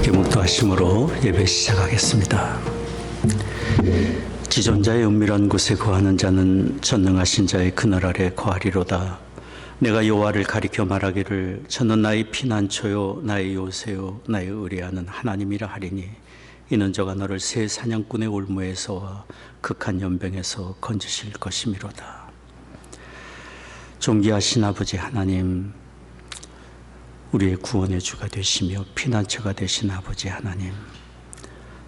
함께 묵도하심으로 예배 시작하겠습니다. 지존자의 은밀한 곳에 거하는 자는 전능하신 자의 그늘 아래 거하리로다. 내가 여호와를 가리켜 말하기를 저는 나의 피난처요 나의 요새요 나의 의뢰하는 하나님이라 하리니 이는 저가 너를 새 사냥꾼의 올무에서와 극한 연병에서 건지실 것이미로다. 존귀하신 아버지 하나님, 우리의 구원의 주가 되시며 피난처가 되신 아버지 하나님,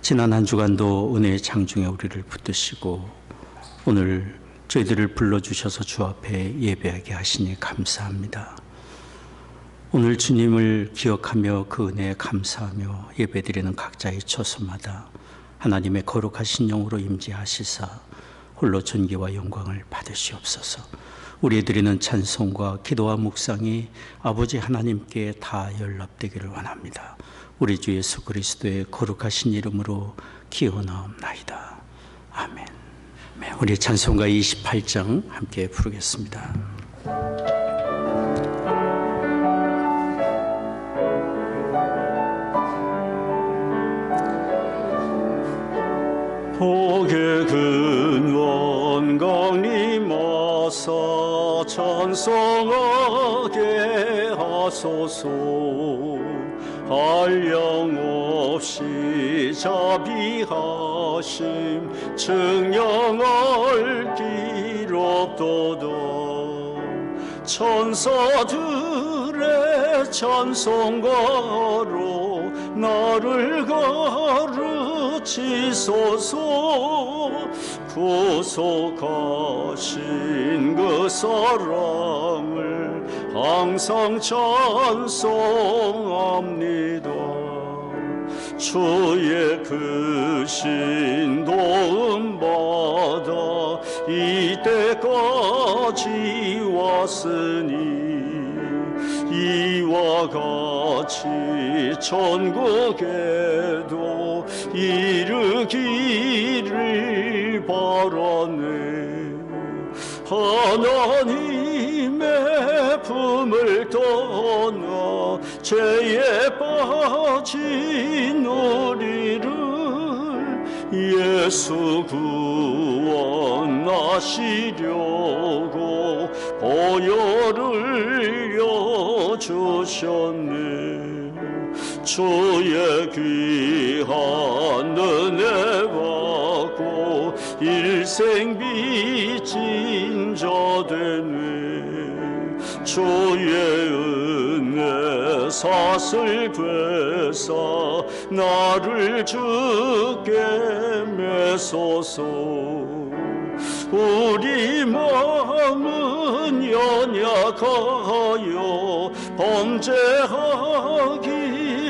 지난 한 주간도 은혜의 장중에 우리를 붙드시고 오늘 저희들을 불러주셔서 주 앞에 예배하게 하시니 감사합니다. 오늘 주님을 기억하며 그 은혜에 감사하며 예배드리는 각자의 처소마다 하나님의 거룩하신 영으로 임재하시사 홀로 존귀와 영광을 받으시옵소서. 우리 드리는 찬송과 기도와 묵상이 아버지 하나님께 다 연락되기를 원합니다. 우리 주 예수 그리스도의 거룩하신 이름으로 기원하옵나이다. 아멘. 우리 찬송가 28장 함께 부르겠습니다. 복의 근원 강림하사 찬송하게 하소서. 한량없이 자비하심 증명할 길 없도다. 천사들의 찬송가로 나를 가르치소서. 구속하신 그 사랑을 항상 찬송합니다. 주의 크신 도움 받아 이때까지 왔으니 이와 같이 천국에도 이르기를 바라네. 하나님의 품을 떠나 죄에 빠진 우리를 예수 구원하시려고 보혈을 여주셨네. 주의 귀한 은혜 받고 일생 빚진 자 되네. 주의 은혜 사슬 되사 나를 주께 메소서. 우리 마음은 연약하여 범죄하기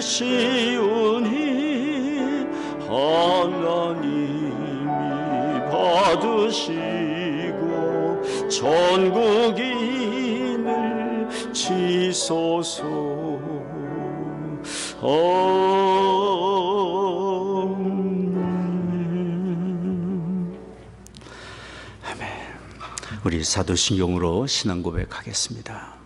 쉬우니 하나님이 받으시고 천국인을 치소서. 우리 사도신경으로 신앙 고백하겠습니다.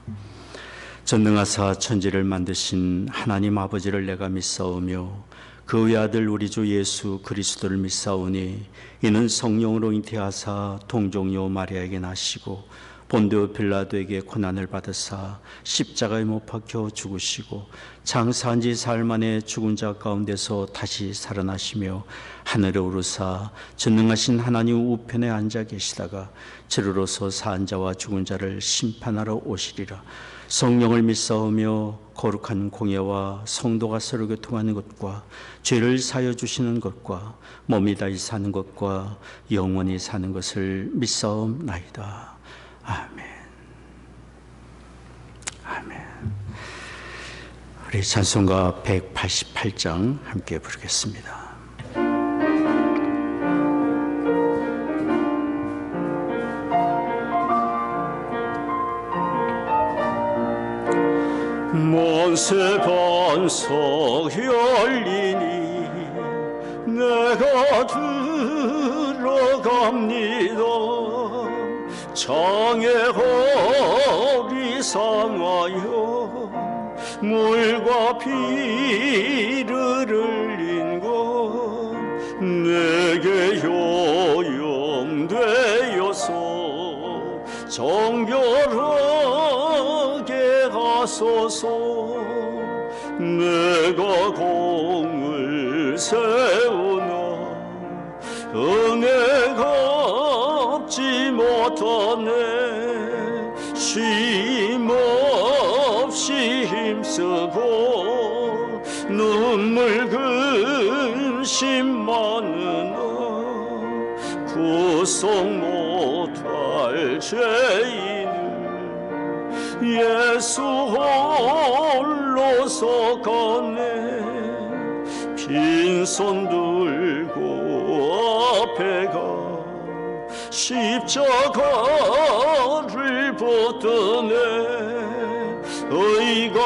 전능하사 천지를 만드신 하나님 아버지를 내가 믿사오며 그 외아들 우리 주 예수 그리스도를 믿사오니 이는 성령으로 잉태하사 동정녀 마리아에게 나시고 본디오 빌라도에게 고난을 받으사 십자가에 못 박혀 죽으시고 장사한 지 사흘 만에 죽은 자 가운데서 다시 살아나시며 하늘에 오르사 전능하신 하나님 우편에 앉아 계시다가 저리로서 사한 자와 죽은 자를 심판하러 오시리라. 성령을 믿사오며 거룩한 공예와 성도가 서로 교통하는 것과 죄를 사여 주시는 것과 몸이 다시 사는 것과 영원히 사는 것을 믿사옵나이다. 아멘. 아멘. 우리 찬송가 188장 함께 부르겠습니다. 만세 반석 열리니 내가 들어갑니다. 장애 허리 상하여 물과 피를 흘린 것 내게 요염되어서 정결하게 하소서. 내가 공을 세우나 은혜가 갚지 못하네. 쉼없이 힘쓰고 눈물 근심 많으나 구속 못할 죄인을 예수 홀로서 가네. 빈손 들고 앞에 가 십자가를 붙드네. 의가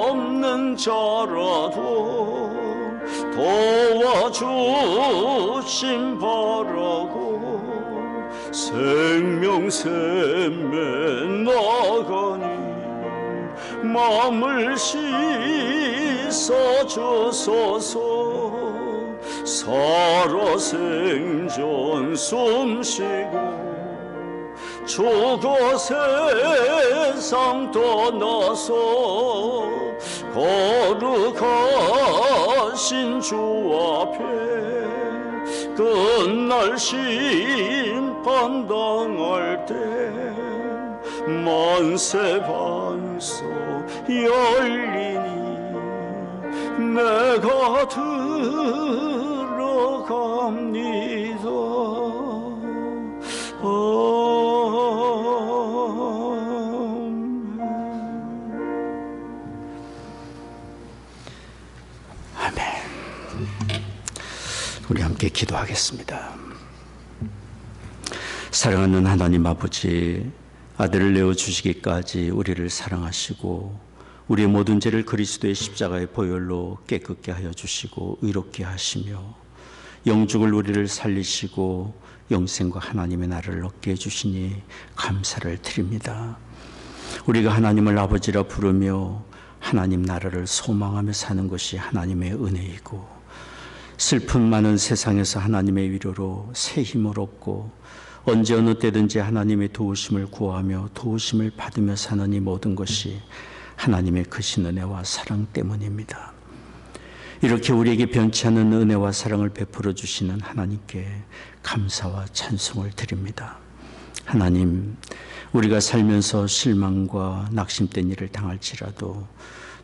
없는 자라도 도와주심 바라고 생명샘에 나가니 마음을 씻어주소서. 살아 생전 숨쉬고 죽어 세상 떠나서 거룩하신 주 앞에 끝날 심판 당할 때 만세 반석 열리니 내가 들어갑니다. 아멘. 우리 함께 기도하겠습니다. 사랑하는 하나님 아버지, 아들을 내어주시기까지 우리를 사랑하시고 우리의 모든 죄를 그리스도의 십자가의 보혈로 깨끗게 하여 주시고 의롭게 하시며 영죽을 우리를 살리시고 영생과 하나님의 나라를 얻게 해주시니 감사를 드립니다. 우리가 하나님을 아버지라 부르며 하나님 나라를 소망하며 사는 것이 하나님의 은혜이고 슬픔 많은 세상에서 하나님의 위로로 새 힘을 얻고 언제 어느 때든지 하나님의 도우심을 구하며 도우심을 받으며 사는 이 모든 것이 하나님의 크신 은혜와 사랑 때문입니다. 이렇게 우리에게 변치 않는 은혜와 사랑을 베풀어 주시는 하나님께 감사와 찬송을 드립니다. 하나님, 우리가 살면서 실망과 낙심된 일을 당할지라도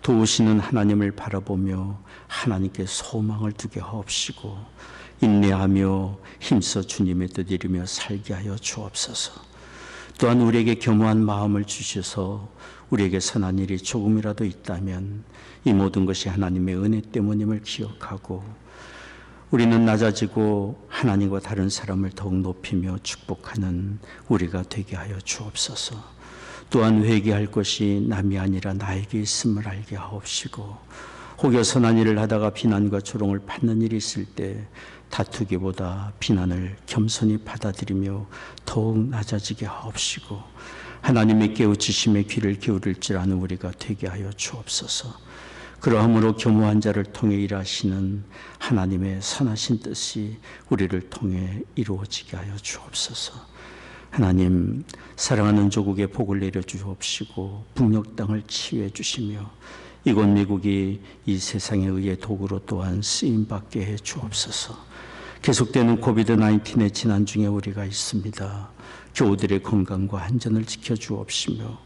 도우시는 하나님을 바라보며 하나님께 소망을 두게 하옵시고 인내하며 힘써 주님의 뜻 이루며 살게 하여 주옵소서. 또한 우리에게 겸허한 마음을 주셔서 우리에게 선한 일이 조금이라도 있다면 이 모든 것이 하나님의 은혜 때문임을 기억하고 우리는 낮아지고 하나님과 다른 사람을 더욱 높이며 축복하는 우리가 되게 하여 주옵소서. 또한 회개할 것이 남이 아니라 나에게 있음을 알게 하옵시고 혹여 선한 일을 하다가 비난과 조롱을 받는 일이 있을 때 다투기보다 비난을 겸손히 받아들이며 더욱 낮아지게 하옵시고 하나님의 깨우치심에 귀를 기울일 줄 아는 우리가 되게 하여 주옵소서. 그러함으로 겸허한 자를 통해 일하시는 하나님의 선하신 뜻이 우리를 통해 이루어지게 하여 주옵소서. 하나님, 사랑하는 조국에 복을 내려 주옵시고 북녘 땅을 치유해 주시며 이곳 미국이 이 세상에 의해 도구로 또한 쓰임받게 해 주옵소서. 계속되는 코비드-19의 진환 중에 우리가 있습니다. 교우들의 건강과 안전을 지켜주옵시며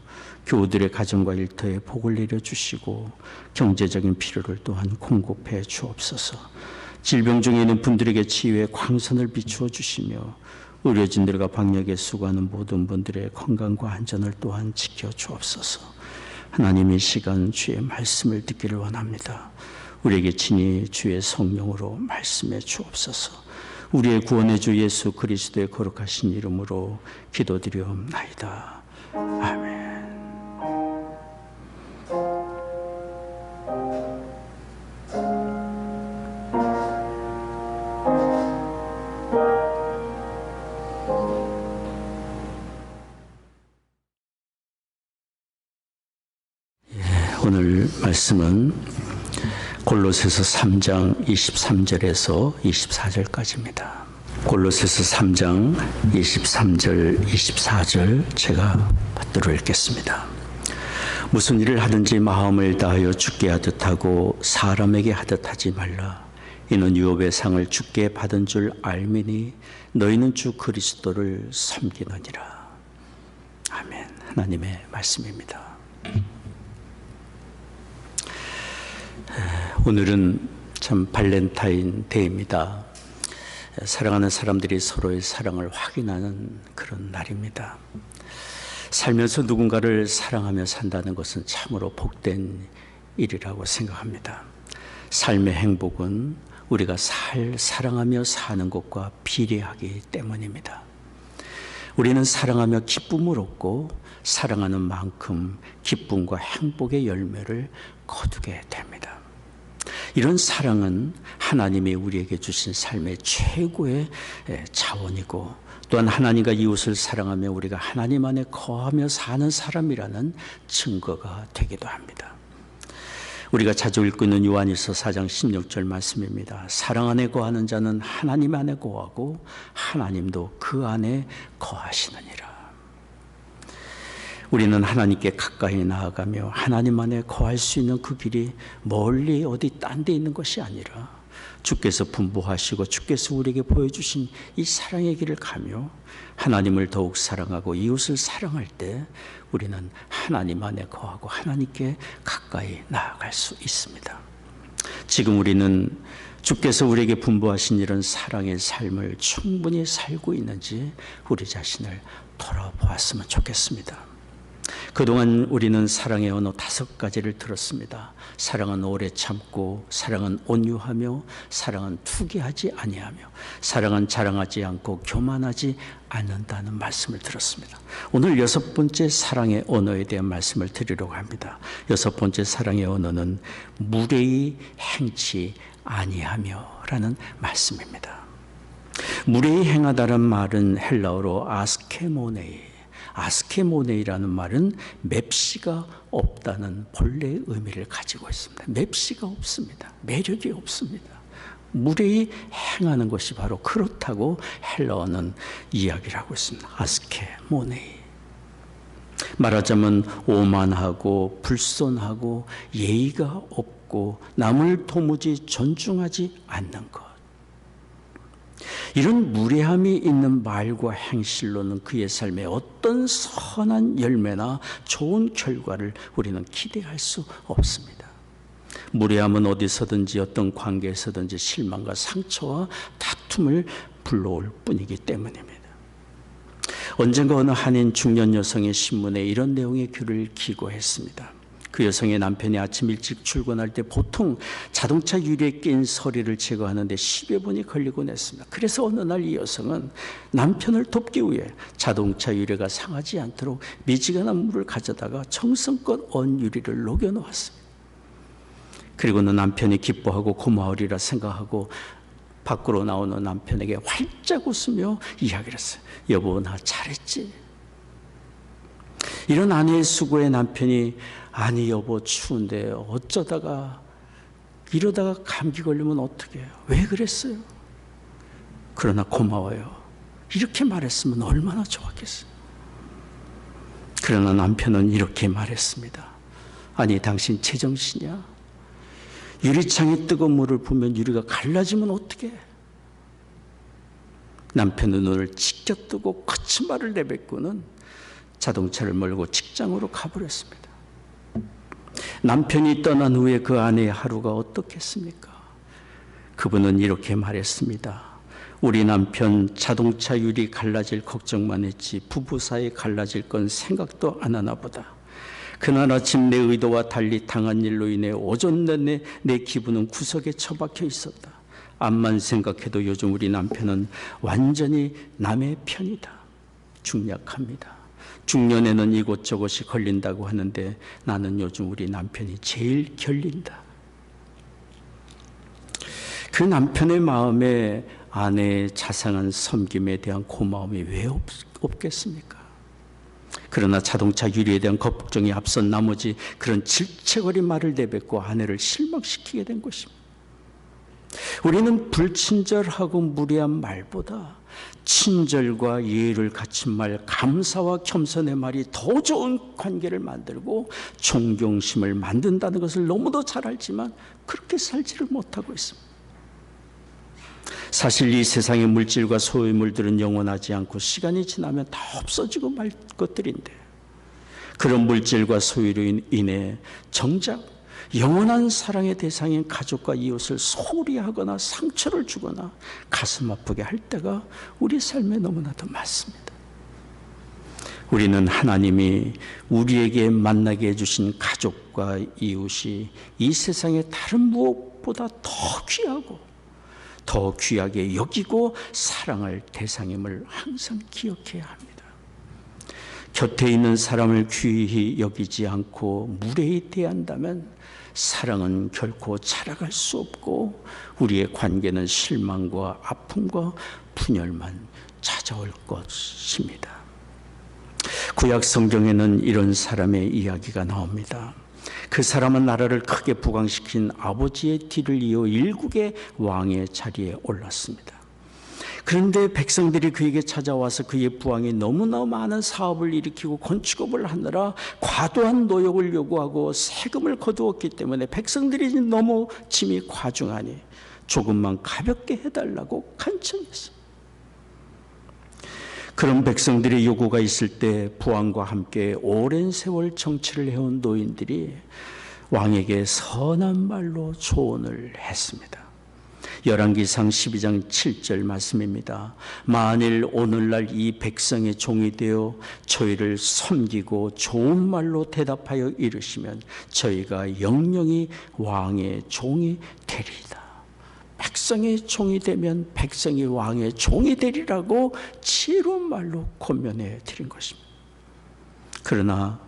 교우들의 가정과 일터에 복을 내려주시고 경제적인 필요를 또한 공급해 주옵소서. 질병 중에 있는 분들에게 치유의 광선을 비추어 주시며 의료진들과 방역에 수고하는 모든 분들의 건강과 안전을 또한 지켜 주옵소서. 하나님, 이 시간 주의 말씀을 듣기를 원합니다. 우리에게 친히 주의 성령으로 말씀해 주옵소서. 우리의 구원의 주 예수 그리스도의 거룩하신 이름으로 기도드리옵나이다. 아멘. 오늘 말씀은 골로새서 3장 23절에서 24절까지입니다. 골로새서 3장 23절, 24절 제가 받들어 읽겠습니다. 무슨 일을 하든지 마음을 다하여 주께 하듯 하고 사람에게 하듯 하지 말라. 이는 유업의 상을 주께 받은 줄 알미니 너희는 주 그리스도를 섬기느니라. 아멘. 하나님의 말씀입니다. 오늘은 참 발렌타인 데이입니다. 사랑하는 사람들이 서로의 사랑을 확인하는 그런 날입니다. 살면서 누군가를 사랑하며 산다는 것은 참으로 복된 일이라고 생각합니다. 삶의 행복은 우리가 사랑하며 사는 것과 비례하기 때문입니다. 우리는 사랑하며 기쁨을 얻고 사랑하는 만큼 기쁨과 행복의 열매를 거두게 됩니다. 이런 사랑은 하나님이 우리에게 주신 삶의 최고의 자원이고, 또한 하나님과 이웃을 사랑하며 우리가 하나님 안에 거하며 사는 사람이라는 증거가 되기도 합니다. 우리가 자주 읽고 있는 요한일서 4장 16절 말씀입니다. 사랑 안에 거하는 자는 하나님 안에 거하고 하나님도 그 안에 거하시느니라. 우리는 하나님께 가까이 나아가며 하나님 안에 거할 수 있는 그 길이 멀리 어디 딴 데 있는 것이 아니라 주께서 분부하시고 주께서 우리에게 보여주신 이 사랑의 길을 가며 하나님을 더욱 사랑하고 이웃을 사랑할 때 우리는 하나님 안에 거하고 하나님께 가까이 나아갈 수 있습니다. 지금 우리는 주께서 우리에게 분부하신 이런 사랑의 삶을 충분히 살고 있는지 우리 자신을 돌아보았으면 좋겠습니다. 그동안 우리는 사랑의 언어 5가지를 들었습니다. 사랑은 오래 참고, 사랑은 온유하며, 사랑은 투기하지 아니하며, 사랑은 자랑하지 않고 교만하지 않는다는 말씀을 들었습니다. 오늘 6번째 사랑의 언어에 대한 말씀을 드리려고 합니다. 6번째 사랑의 언어는 무례히 행치 아니하며 라는 말씀입니다. 무례히 행하다는 말은 헬라어로 아스케모네이라는 말은 맵시가 없다는 본래의 의미를 가지고 있습니다. 맵시가 없습니다. 매력이 없습니다. 무례히 행하는 것이 바로 그렇다고 헬라어는 이야기를 하고 있습니다. 아스케모네이. 말하자면 오만하고 불손하고 예의가 없고 남을 도무지 존중하지 않는 것. 이런 무례함이 있는 말과 행실로는 그의 삶에 어떤 선한 열매나 좋은 결과를 우리는 기대할 수 없습니다. 무례함은 어디서든지 어떤 관계에서든지 실망과 상처와 다툼을 불러올 뿐이기 때문입니다. 언젠가 어느 한인 중년 여성의 신문에 이런 내용의 글을 기고했습니다. 그 여성의 남편이 아침 일찍 출근할 때 보통 자동차 유리에 낀 서리를 제거하는데 10여 분이 걸리곤 했습니다. 그래서 어느 날 이 여성은 남편을 돕기 위해 자동차 유리가 상하지 않도록 미지근한 물을 가져다가 정성껏 언 유리를 녹여놓았습니다. 그리고는 남편이 기뻐하고 고마우리라 생각하고 밖으로 나오는 남편에게 활짝 웃으며 이야기를 했어요. 여보, 나 잘했지? 이런 아내의 수고에 남편이 아니 여보, 추운데 어쩌다가 이러다가 감기 걸리면 어떡해요? 왜 그랬어요? 그러나 고마워요. 이렇게 말했으면 얼마나 좋았겠어요. 그러나 남편은 이렇게 말했습니다. 아니 당신 제정신이야? 유리창에 뜨거운 물을 부으면 유리가 갈라지면 어떡해? 남편은 눈을 치켜뜨고 거친 말을 내뱉고는 자동차를 몰고 직장으로 가버렸습니다. 남편이 떠난 후에 그 아내의 하루가 어떻겠습니까? 그분은 이렇게 말했습니다. 우리 남편 자동차 유리 갈라질 걱정만 했지 부부 사이 갈라질 건 생각도 안 하나 보다. 그날 아침 내 의도와 달리 당한 일로 인해 오전 내내 내 기분은 구석에 처박혀 있었다. 암만 생각해도 요즘 우리 남편은 완전히 남의 편이다. 중약합니다. 중년에는 이곳저곳이 걸린다고 하는데 나는 요즘 우리 남편이 제일 결린다. 그 남편의 마음에 아내의 자상한 섬김에 대한 고마움이 왜 없겠습니까? 그 그러나 자동차 유리에 대한 걱정이 앞선 나머지 그런 질책어린 말을 내뱉고 아내를 실망시키게 된 것입니다. 우리는 불친절하고 무례한 말보다 친절과 예의를 갖춘 말, 감사와 겸손의 말이 더 좋은 관계를 만들고 존경심을 만든다는 것을 너무도 잘 알지만 그렇게 살지를 못하고 있습니다. 사실 이 세상의 물질과 소유물들은 영원하지 않고 시간이 지나면 다 없어지고 말 것들인데, 그런 물질과 소유로 인해 정작 영원한 사랑의 대상인 가족과 이웃을 소홀히 하거나 상처를 주거나 가슴 아프게 할 때가 우리 삶에 너무나도 많습니다. 우리는 하나님이 우리에게 만나게 해주신 가족과 이웃이 이 세상의 다른 무엇보다 더 귀하고 더 귀하게 여기고 사랑할 대상임을 항상 기억해야 합니다. 곁에 있는 사람을 귀히 여기지 않고 무례히 대한다면 사랑은 결코 자라갈 수 없고 우리의 관계는 실망과 아픔과 분열만 찾아올 것입니다. 구약 성경에는 이런 사람의 이야기가 나옵니다. 그 사람은 나라를 크게 부강시킨 아버지의 뒤를 이어 일국의 왕의 자리에 올랐습니다. 그런데 백성들이 그에게 찾아와서 그의 부왕이 너무나 많은 사업을 일으키고 건축업을 하느라 과도한 노역을 요구하고 세금을 거두었기 때문에 백성들이 너무 짐이 과중하니 조금만 가볍게 해달라고 간청했습니다. 그런 백성들의 요구가 있을 때 부왕과 함께 오랜 세월 정치를 해온 노인들이 왕에게 선한 말로 조언을 했습니다. 열왕기상 12장 7절 말씀입니다. 만일 오늘날 이 백성의 종이 되어 저희를 섬기고 좋은 말로 대답하여 이르시면 저희가 영영이 왕의 종이 되리이다. 백성의 종이 되면 백성이 왕의 종이 되리라고 지혜로운 말로 권면해 드린 것입니다. 그러나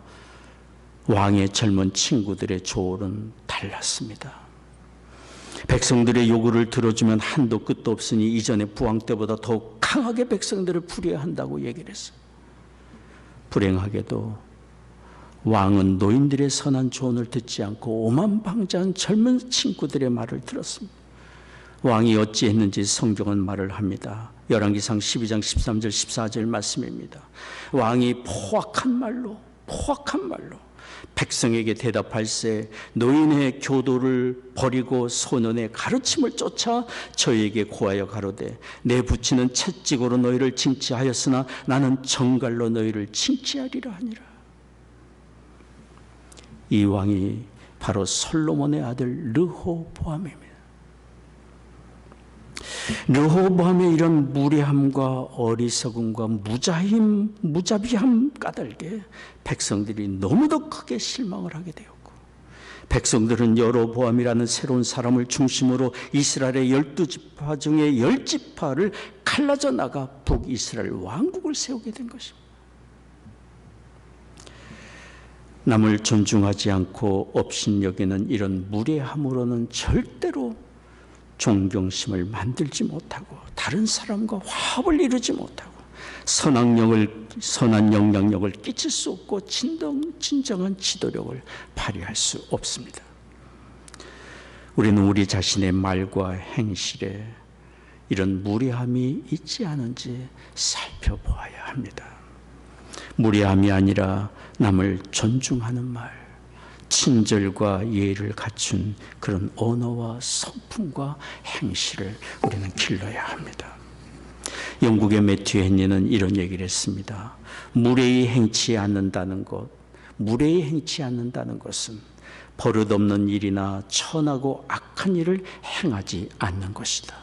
왕의 젊은 친구들의 조언은 달랐습니다. 백성들의 요구를 들어주면 한도 끝도 없으니 이전의 부왕 때보다 더욱 강하게 백성들을 풀어한다고 얘기를 했어요. 불행하게도 왕은 노인들의 선한 조언을 듣지 않고 오만방자한 젊은 친구들의 말을 들었습니다. 왕이 어찌했는지 성경은 말을 합니다. 열왕기상 12장 13절 14절 말씀입니다. 왕이 포악한 말로 백성에게 대답할세 노인의 교도를 버리고 소년의 가르침을 쫓아 저희에게 고하여 가로되 내 부친은 채찍으로 너희를 징치하였으나 나는 정갈로 너희를 징치하리라 하니라. 이 왕이 바로 솔로몬의 아들 르호보암입니다. 르호보암의 이런 무례함과 어리석음과 무자비함 까닭에 백성들이 너무도 크게 실망을 하게 되었고, 백성들은 여로보암이라는 새로운 사람을 중심으로 이스라엘의 12지파 중에 10지파를 갈라져 나가 북이스라엘 왕국을 세우게 된 것입니다. 남을 존중하지 않고 업신여기는 이런 무례함으로는 절대로 존경심을 만들지 못하고 다른 사람과 화합을 이루지 못하고 선한 영향력을 끼칠 수 없고 진정한 지도력을 발휘할 수 없습니다. 우리는 우리 자신의 말과 행실에 이런 무례함이 있지 않은지 살펴보아야 합니다. 무례함이 아니라 남을 존중하는 말, 친절과 예의를 갖춘 그런 언어와 성품과 행실을 우리는 길러야 합니다. 영국의 매튜 헨리는 이런 얘기를 했습니다. 무례히 행치 않는다는 것은 버릇없는 일이나 천하고 악한 일을 행하지 않는 것이다.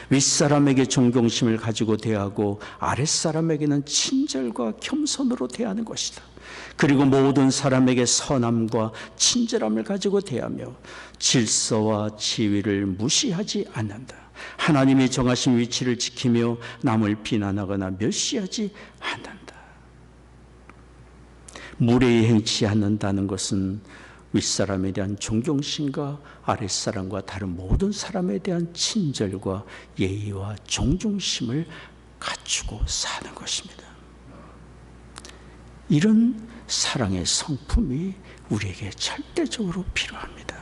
윗사람에게 존경심을 가지고 대하고 아랫사람에게는 친절과 겸손으로 대하는 것이다. 그리고 모든 사람에게 선함과 친절함을 가지고 대하며 질서와 지위를 무시하지 않는다. 하나님이 정하신 위치를 지키며 남을 비난하거나 멸시하지 않는다. 무례히 행치 않는다는 것은 윗사람에 대한 존경심과 아랫사람과 다른 모든 사람에 대한 친절과 예의와 존중심을 갖추고 사는 것입니다. 이런 사랑의 성품이 우리에게 절대적으로 필요합니다.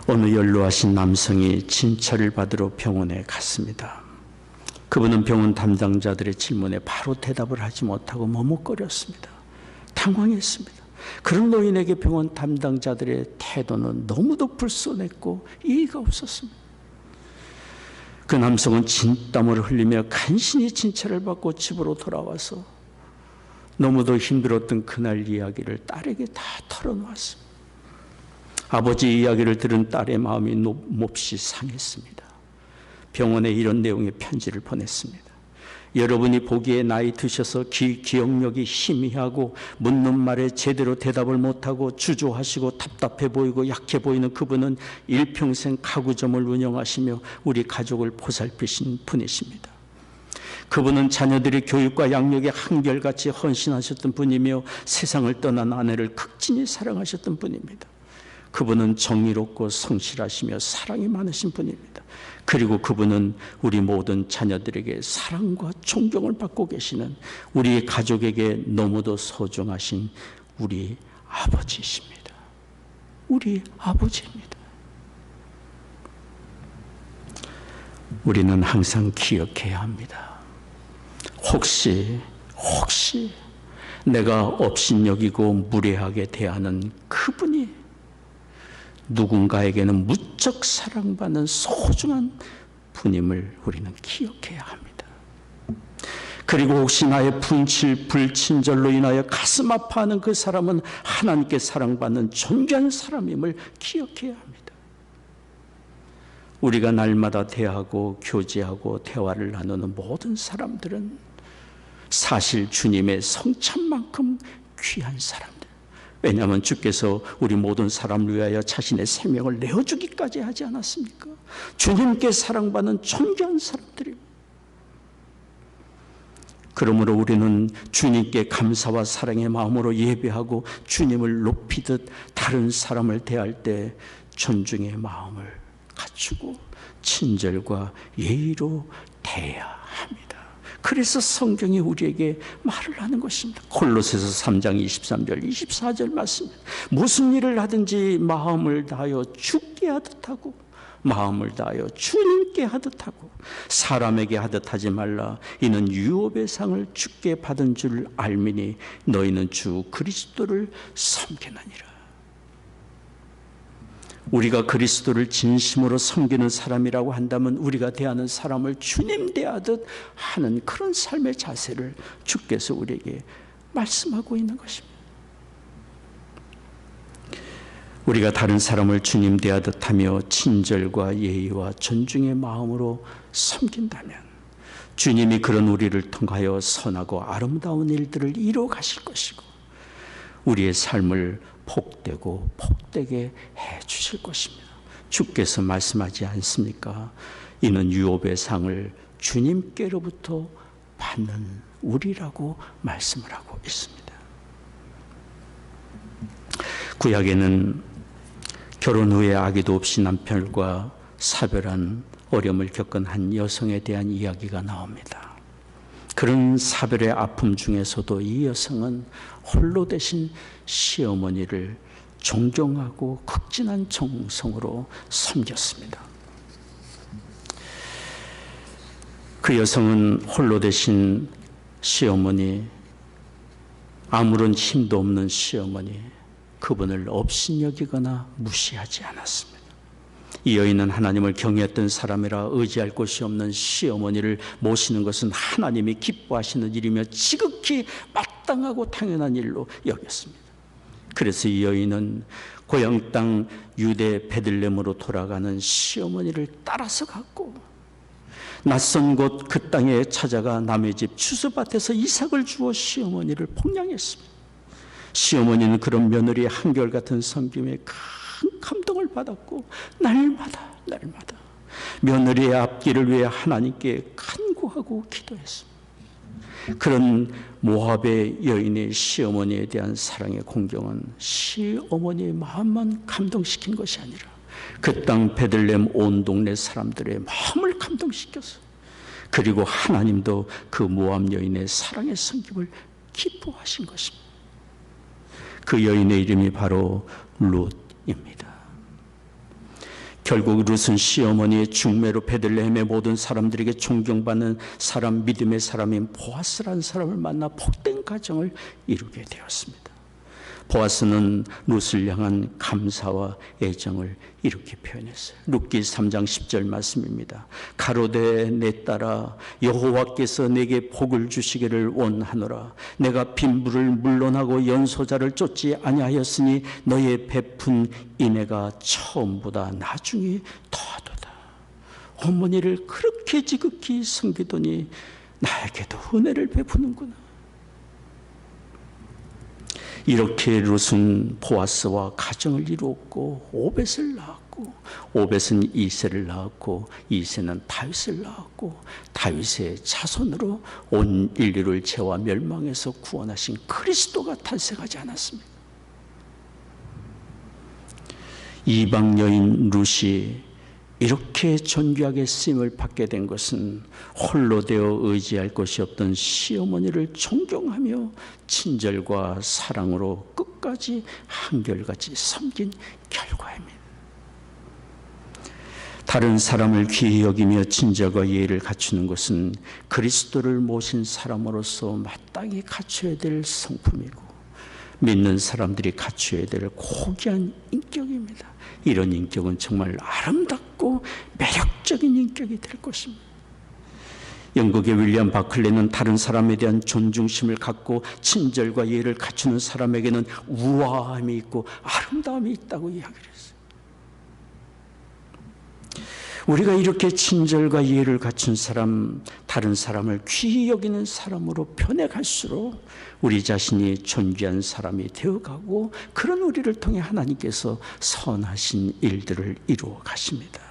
어느 연로하신 남성이 진찰을 받으러 병원에 갔습니다. 그분은 병원 담당자들의 질문에 바로 대답을 하지 못하고 머뭇거렸습니다. 당황했습니다. 그런 노인에게 병원 담당자들의 태도는 너무도 불손했고 이의가 없었습니다. 그 남성은 진땀을 흘리며 간신히 진찰을 받고 집으로 돌아와서 너무도 힘들었던 그날 이야기를 딸에게 다 털어놓았습니다. 아버지 이야기를 들은 딸의 마음이 몹시 상했습니다. 병원에 이런 내용의 편지를 보냈습니다. 여러분이 보기에 나이 드셔서 기억력이 희미하고 묻는 말에 제대로 대답을 못하고 주저하시고 답답해 보이고 약해 보이는 그분은 일평생 가구점을 운영하시며 우리 가족을 보살피신 분이십니다. 그분은 자녀들의 교육과 양육에 한결같이 헌신하셨던 분이며 세상을 떠난 아내를 극진히 사랑하셨던 분입니다. 그분은 정의롭고 성실하시며 사랑이 많으신 분입니다. 그리고 그분은 우리 모든 자녀들에게 사랑과 존경을 받고 계시는 우리 가족에게 너무도 소중하신 우리 아버지이십니다. 우리 아버지입니다. 우리는 항상 기억해야 합니다. 혹시 내가 업신여기고 무례하게 대하는 그분이 누군가에게는 무척 사랑받는 소중한 분임을 우리는 기억해야 합니다. 그리고 혹시 나의 불친절로 인하여 가슴 아파하는 그 사람은 하나님께 사랑받는 존귀한 사람임을 기억해야 합니다. 우리가 날마다 대하고 교제하고 대화를 나누는 모든 사람들은 사실 주님의 성찬만큼 귀한 사람들. 왜냐하면 주께서 우리 모든 사람을 위하여 자신의 생명을 내어주기까지 하지 않았습니까? 주님께 사랑받는 존귀한 사람들입니다. 그러므로 우리는 주님께 감사와 사랑의 마음으로 예배하고 주님을 높이듯 다른 사람을 대할 때 존중의 마음을 갖추고 친절과 예의로 대해야 합니다. 그래서 성경이 우리에게 말을 하는 것입니다. 골로새서 3장 23절 24절 말씀입니다. 무슨 일을 하든지 마음을 다하여 주께 하듯 하고 마음을 다하여 주님께 하듯 하고 사람에게 하듯 하지 말라. 이는 유업의 상을 주께 받은 줄 알미니 너희는 주 그리스도를 섬기느니라. 우리가 그리스도를 진심으로 섬기는 사람이라고 한다면 우리가 대하는 사람을 주님 대하듯 하는 그런 삶의 자세를 주께서 우리에게 말씀하고 있는 것입니다. 우리가 다른 사람을 주님 대하듯 하며 친절과 예의와 존중의 마음으로 섬긴다면 주님이 그런 우리를 통하여 선하고 아름다운 일들을 이루어 가실 것이고 우리의 삶을 복되고 복되게 해 주실 것입니다. 주께서 말씀하지 않습니까? 이는 유업의 상을 주님께로부터 받는 우리라고 말씀을 하고 있습니다. 구약에는 결혼 후에 아기도 없이 남편과 사별한 어려움을 겪은 한 여성에 대한 이야기가 나옵니다. 그런 사별의 아픔 중에서도 이 여성은 홀로 되신 시어머니를 존경하고 극진한 정성으로 섬겼습니다. 그 여성은 홀로 되신 시어머니, 아무런 힘도 없는 시어머니, 그분을 업신여기거나 무시하지 않았습니다. 이 여인은 하나님을 경외했던 사람이라 의지할 곳이 없는 시어머니를 모시는 것은 하나님이 기뻐하시는 일이며 지극히 마땅하고 당연한 일로 여겼습니다. 그래서 이 여인은 고향 땅 유대 베들레헴으로 돌아가는 시어머니를 따라서 갔고 낯선 곳 그 땅에 찾아가 남의 집 추수밭에서 이삭을 주어 시어머니를 폭량했습니다. 시어머니는 그런 며느리의 한결같은 섬김에 큰 감동을 받았고 날마다 며느리의 앞길을 위해 하나님께 간구하고 기도했습니다. 그런 모압의 여인의 시어머니에 대한 사랑의 공경은 시어머니의 마음만 감동시킨 것이 아니라 그 땅 베들레헴 온 동네 사람들의 마음을 감동시켰어. 그리고 하나님도 그 모압 여인의 사랑의 섬김을 기뻐하신 것입니다. 그 여인의 이름이 바로 룻입니다. 결국 룻은 시어머니의 중매로 베들레헴의 모든 사람들에게 존경받는 사람, 믿음의 사람인 보아스라는 사람을 만나 복된 가정을 이루게 되었습니다. 보아스는 룻을 향한 감사와 애정을 이렇게 표현했어요. 룻기 3장 10절 말씀입니다. 가로되 내 딸아, 여호와께서 내게 복을 주시기를 원하노라. 내가 빈부를 물론하고 연소자를 쫓지 아니하였으니 너의 베푼 인애가 처음보다 나중에 더하도다. 어머니를 그렇게 지극히 섬기더니 나에게도 은혜를 베푸는구나. 이렇게 룻은 보아스와 가정을 이루었고 오벳을 낳았고 오벳은 이새를 낳았고 이새는 다윗을 낳았고 다윗의 자손으로 온 인류를 죄와 멸망에서 구원하신 그리스도가 탄생하지 않았습니까? 이방 여인 룻이 이렇게 존귀하게 쓰임을 받게 된 것은 홀로 되어 의지할 것이 없던 시어머니를 존경하며 친절과 사랑으로 끝까지 한결같이 섬긴 결과입니다. 다른 사람을 귀히 여기며 친절과 예의를 갖추는 것은 그리스도를 모신 사람으로서 마땅히 갖춰야 될 성품이고 믿는 사람들이 갖춰야 될 고귀한 인격입니다. 이런 인격은 정말 아름답고 매력적인 인격이 될 것입니다. 영국의 윌리엄 바클리는 다른 사람에 대한 존중심을 갖고 친절과 예의를 갖추는 사람에게는 우아함이 있고 아름다움이 있다고 이야기를 했어요. 우리가 이렇게 친절과 예의를 갖춘 사람, 다른 사람을 귀히 여기는 사람으로 변해갈수록 우리 자신이 존귀한 사람이 되어가고 그런 우리를 통해 하나님께서 선하신 일들을 이루어 가십니다.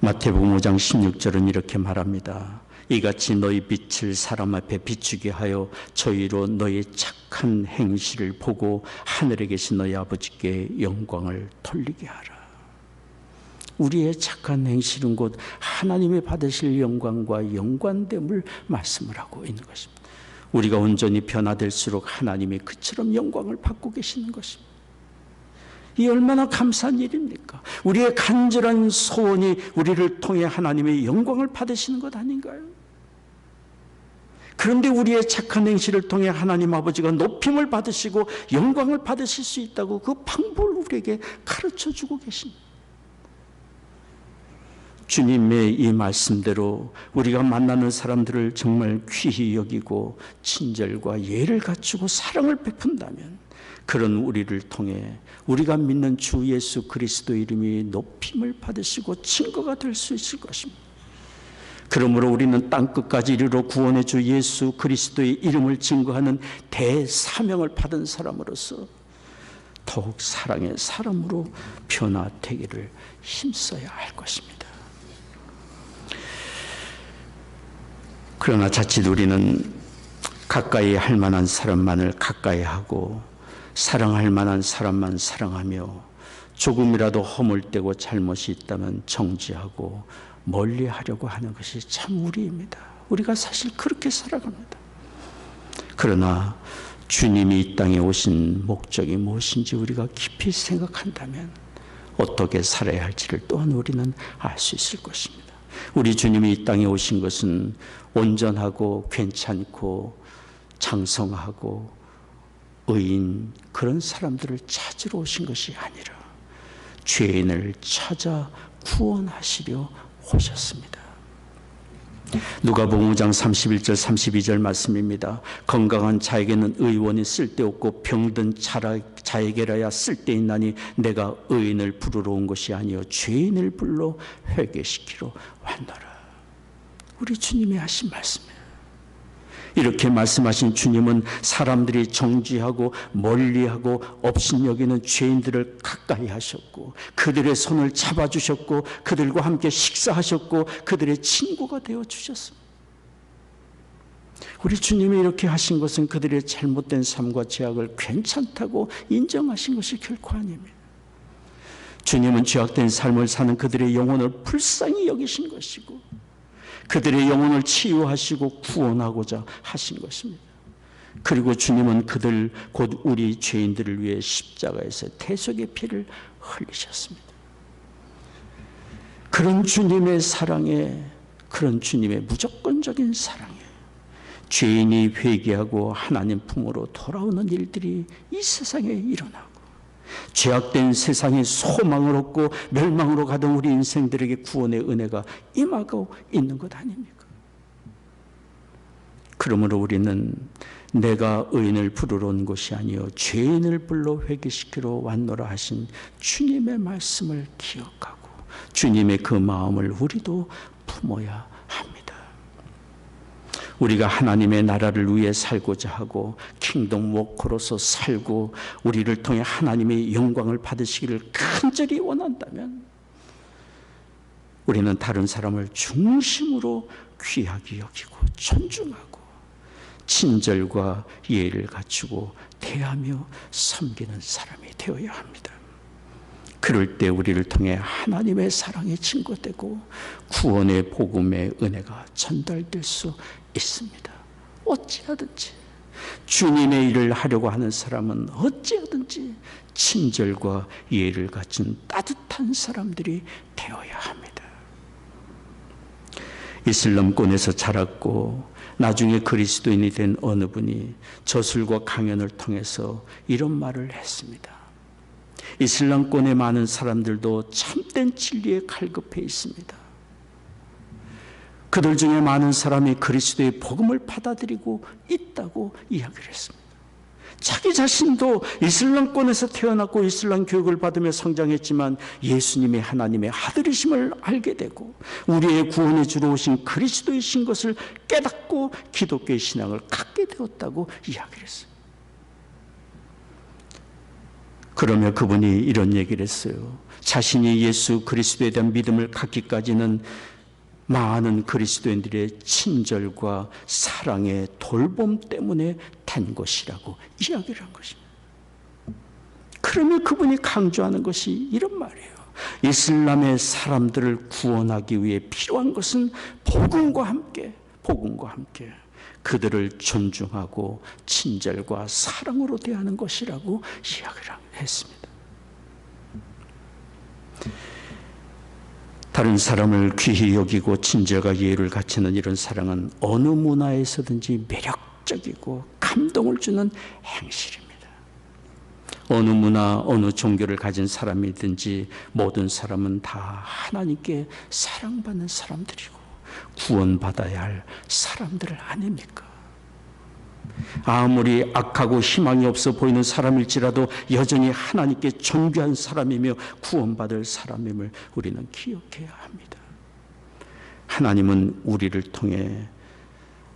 마태복음 5장 16절은 이렇게 말합니다. 이같이 너희 빛을 사람 앞에 비추게 하여 저희로 너희 착한 행실을 보고 하늘에 계신 너희 아버지께 영광을 돌리게 하라. 우리의 착한 행실은 곧 하나님이 받으실 영광과 연관됨을 말씀을 하고 있는 것입니다. 우리가 온전히 변화될수록 하나님이 그처럼 영광을 받고 계시는 것입니다. 이 얼마나 감사한 일입니까? 우리의 간절한 소원이 우리를 통해 하나님의 영광을 받으시는 것 아닌가요? 그런데 우리의 착한 행실을 통해 하나님 아버지가 높임을 받으시고 영광을 받으실 수 있다고 그 방법을 우리에게 가르쳐주고 계십니다. 주님의 이 말씀대로 우리가 만나는 사람들을 정말 귀히 여기고 친절과 예를 갖추고 사랑을 베푼다면 그런 우리를 통해 우리가 믿는 주 예수 그리스도 이름이 높임을 받으시고 증거가 될 수 있을 것입니다. 그러므로 우리는 땅끝까지 이르러 구원의 주 예수 그리스도의 이름을 증거하는 대사명을 받은 사람으로서 더욱 사랑의 사람으로 변화되기를 힘써야 할 것입니다. 그러나 자칫 우리는 가까이 할 만한 사람만을 가까이 하고 사랑할 만한 사람만 사랑하며 조금이라도 허물되고 잘못이 있다면 정지하고 멀리하려고 하는 것이 참 우리입니다. 우리가 사실 그렇게 살아갑니다. 그러나 주님이 이 땅에 오신 목적이 무엇인지 우리가 깊이 생각한다면 어떻게 살아야 할지를 또한 우리는 알 수 있을 것입니다. 우리 주님이 이 땅에 오신 것은 온전하고 괜찮고 장성하고 의인 그런 사람들을 찾으러 오신 것이 아니라 죄인을 찾아 구원하시려 오셨습니다. 누가복음 5장 31절 32절 말씀입니다. 건강한 자에게는 의원이 쓸데없고 병든 자에게라야 쓸데있나니 내가 의인을 부르러 온 것이 아니요 죄인을 불러 회개시키러 왔노라. 우리 주님이 하신 말씀이에요. 이렇게 말씀하신 주님은 사람들이 정죄하고 멀리하고 업신여기는 죄인들을 가까이 하셨고 그들의 손을 잡아주셨고 그들과 함께 식사하셨고 그들의 친구가 되어주셨습니다. 우리 주님이 이렇게 하신 것은 그들의 잘못된 삶과 죄악을 괜찮다고 인정하신 것이 결코 아닙니다. 주님은 죄악된 삶을 사는 그들의 영혼을 불쌍히 여기신 것이고 그들의 영혼을 치유하시고 구원하고자 하신 것입니다. 그리고 주님은 그들 곧 우리 죄인들을 위해 십자가에서 대속의 피를 흘리셨습니다. 그런 주님의 사랑에, 그런 주님의 무조건적인 사랑에 죄인이 회개하고 하나님 품으로 돌아오는 일들이 이 세상에 일어나고, 죄악된 세상에 소망을 얻고 멸망으로 가던 우리 인생들에게 구원의 은혜가 임하고 있는 것 아닙니까? 그러므로 우리는 내가 의인을 부르러 온 것이 아니요 죄인을 불러 회개시키러 왔노라 하신 주님의 말씀을 기억하고 주님의 그 마음을 우리도 품어야 합니다. 우리가 하나님의 나라를 위해 살고자 하고 킹덤 워커로서 살고 우리를 통해 하나님의 영광을 받으시기를 간절히 원한다면 우리는 다른 사람을 중심으로 귀하게 여기고 존중하고 친절과 예의를 갖추고 대하며 섬기는 사람이 되어야 합니다. 그럴 때 우리를 통해 하나님의 사랑이 증거되고 구원의 복음의 은혜가 전달될 수 있습니다. 어찌하든지 주님의 일을 하려고 하는 사람은 어찌하든지 친절과 예의를 갖춘 따뜻한 사람들이 되어야 합니다. 이슬람권에서 자랐고 나중에 그리스도인이 된 어느 분이 저술과 강연을 통해서 이런 말을 했습니다. 이슬람권의 많은 사람들도 참된 진리에 갈급해 있습니다. 그들 중에 많은 사람이 그리스도의 복음을 받아들이고 있다고 이야기를 했습니다. 자기 자신도 이슬람권에서 태어났고 이슬람 교육을 받으며 성장했지만 예수님이 하나님의 아들이심을 알게 되고 우리의 구원의 주로 오신 그리스도이신 것을 깨닫고 기독교의 신앙을 갖게 되었다고 이야기를 했어요. 그러며 그분이 이런 얘기를 했어요. 자신이 예수 그리스도에 대한 믿음을 갖기까지는 많은 그리스도인들의 친절과 사랑의 돌봄 때문에 된 것이라고 이야기를 한 것입니다. 그러면 그분이 강조하는 것이 이런 말이에요. 이슬람의 사람들을 구원하기 위해 필요한 것은 복음과 함께 그들을 존중하고 친절과 사랑으로 대하는 것이라고 이야기를 했습니다. 다른 사람을 귀히 여기고 친절과 예의를 갖추는 이런 사랑은 어느 문화에서든지 매력적이고 감동을 주는 행실입니다. 어느 문화, 어느 종교를 가진 사람이든지 모든 사람은 다 하나님께 사랑받는 사람들이고 구원받아야 할 사람들 아닙니까? 아무리 악하고 희망이 없어 보이는 사람일지라도 여전히 하나님께 존귀한 사람이며 구원받을 사람임을 우리는 기억해야 합니다. 하나님은 우리를 통해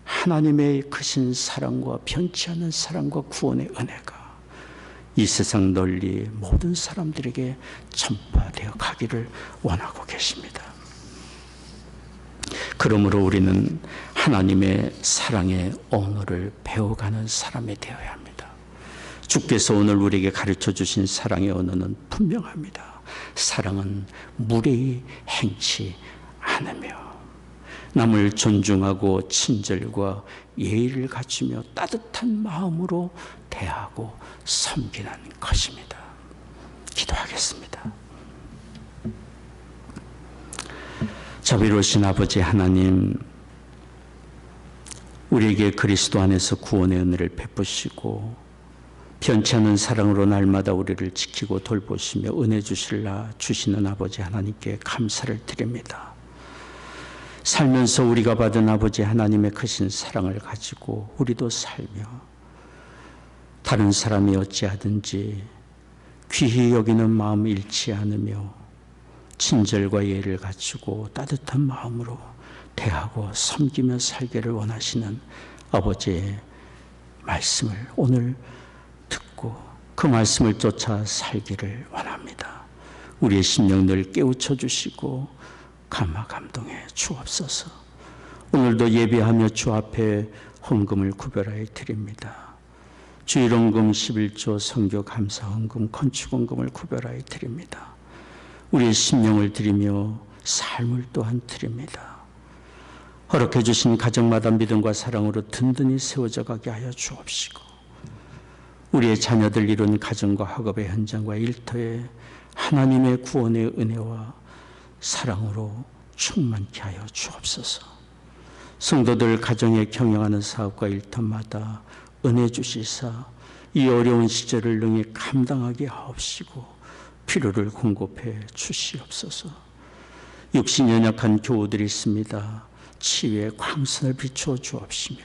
하나님의 크신 사랑과 변치 않는 사랑과 구원의 은혜가 이 세상 널리 모든 사람들에게 전파되어 가기를 원하고 계십니다. 그러므로 우리는 하나님의 사랑의 언어를 배워가는 사람이 되어야 합니다. 주께서 오늘 우리에게 가르쳐 주신 사랑의 언어는 분명합니다. 사랑은 무례히 행치 않으며 남을 존중하고 친절과 예의를 갖추며 따뜻한 마음으로 대하고 섬기는 것입니다. 기도하겠습니다. 자비로우신 아버지 하나님, 우리에게 그리스도 안에서 구원의 은혜를 베푸시고 변치 않는 사랑으로 날마다 우리를 지키고 돌보시며 은혜 주시는 아버지 하나님께 감사를 드립니다. 살면서 우리가 받은 아버지 하나님의 크신 사랑을 가지고 우리도 살며 다른 사람이 어찌하든지 귀히 여기는 마음 잃지 않으며 친절과 예의를 갖추고 따뜻한 마음으로 대하고 섬기며 살기를 원하시는 아버지의 말씀을 오늘 듣고 그 말씀을 쫓아 살기를 원합니다. 우리의 심령 늘 깨우쳐 주시고 감화 감동해 주옵소서. 오늘도 예배하며 주 앞에 헌금을 구별하여 드립니다. 주일헌금 11조 선교 감사 헌금 건축 헌금을 구별하여 드립니다. 우리의 심령을 드리며 삶을 또한 드립니다. 허락해 주신 가정마다 믿음과 사랑으로 든든히 세워져 가게 하여 주옵시고, 우리의 자녀들 이룬 가정과 학업의 현장과 일터에 하나님의 구원의 은혜와 사랑으로 충만케 하여 주옵소서. 성도들 가정에 경영하는 사업과 일터마다 은혜 주시사 이 어려운 시절을 능히 감당하게 하옵시고 필요를 공급해 주시옵소서. 육신 연약한 교우들이 있습니다. 치유의 광선을 비추어 주옵시며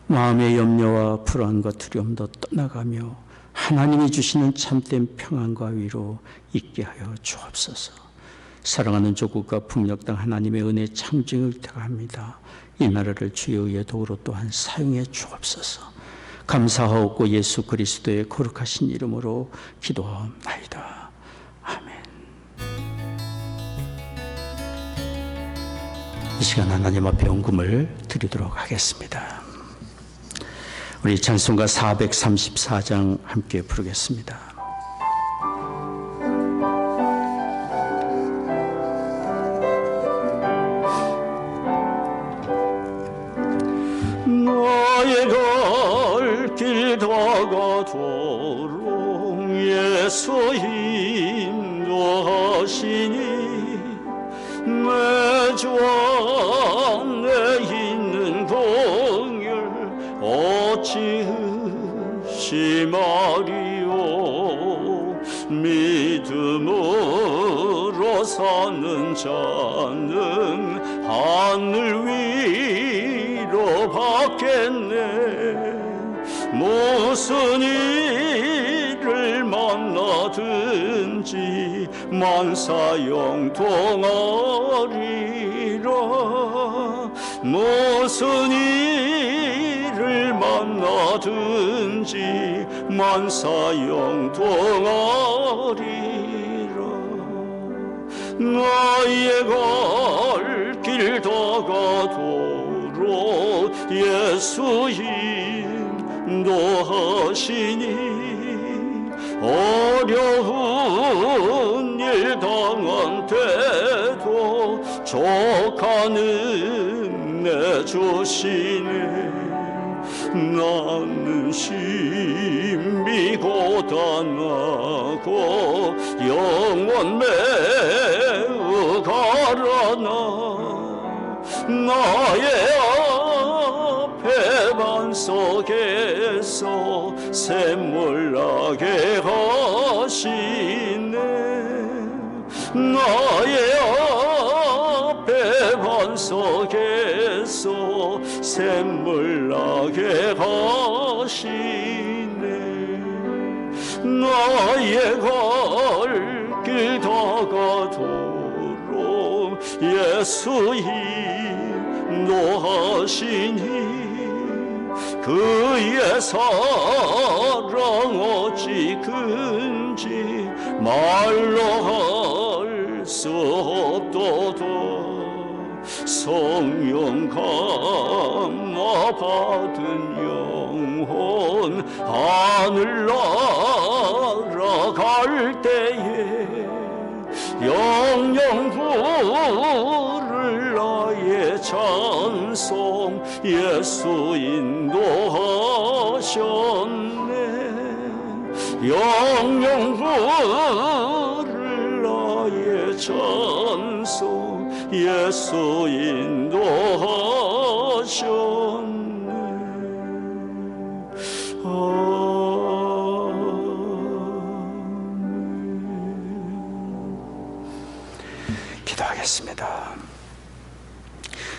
마음의 염려와 불안과 두려움도 떠나가며 하나님이 주시는 참된 평안과 위로 있게 하여 주옵소서. 사랑하는 조국과 북녘 등 하나님의 은혜 창조를 택합니다. 이 나라를 주의 의의 도구로 또한 사용해 주옵소서. 감사하옵고 예수 그리스도의 거룩하신 이름으로 기도하옵나이다. 아멘. 이 시간 하나님 앞에 헌금을 드리도록 하겠습니다. 우리 찬송가 434장 함께 부르겠습니다. 나의 갈 길 다가도록 예수 인도하시니 내 주 안에 있는 공열 어찌 의심하리오. 믿음으로 사는 자는 하늘 위로 받겠네. 무슨 일을 만나든지 만사형통하리라. 무슨 일을 만나든지 만사형통하리라. 나의 갈 길 다가도록 예수 인도하시니 어려운 일 당한 때도 족하는 내 주시네. 나는 심히 고단하고 영원 매우 가라나. 나의 앞에 반석에서 샘물 나게 하시네. 나의 앞에 반석에서 샘물 나게 하시네. 나의 갈 길 다가도록 예수 인도하시니 그의 사랑 어찌 큰지 말로 할 수 없도다. 성령 감화 받은 영혼 하늘 날아갈 때에 영영 부를 나의 찬송 예수 인도하셨네. 영영 부를 나의 찬송 예수 인도하셨네. 기도하겠습니다.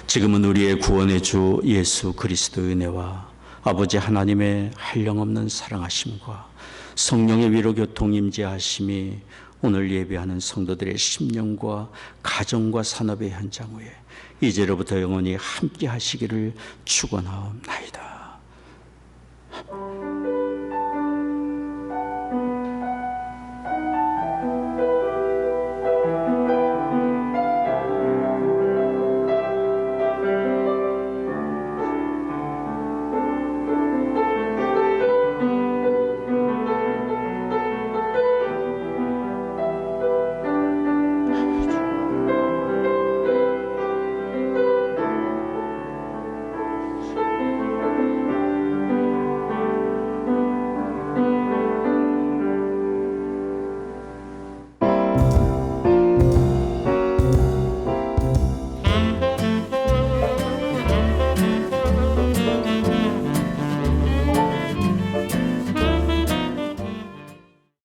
지금은 우리의 구원의 주 예수 그리스도의 은혜와 아버지 하나님의 한량없는 사랑하심과 성령의 위로 교통 임재하심이 오늘 예배하는 성도들의 심령과 가정과 산업의 현장 위에 이제로부터 영원히 함께 하시기를 축원하옵나이다.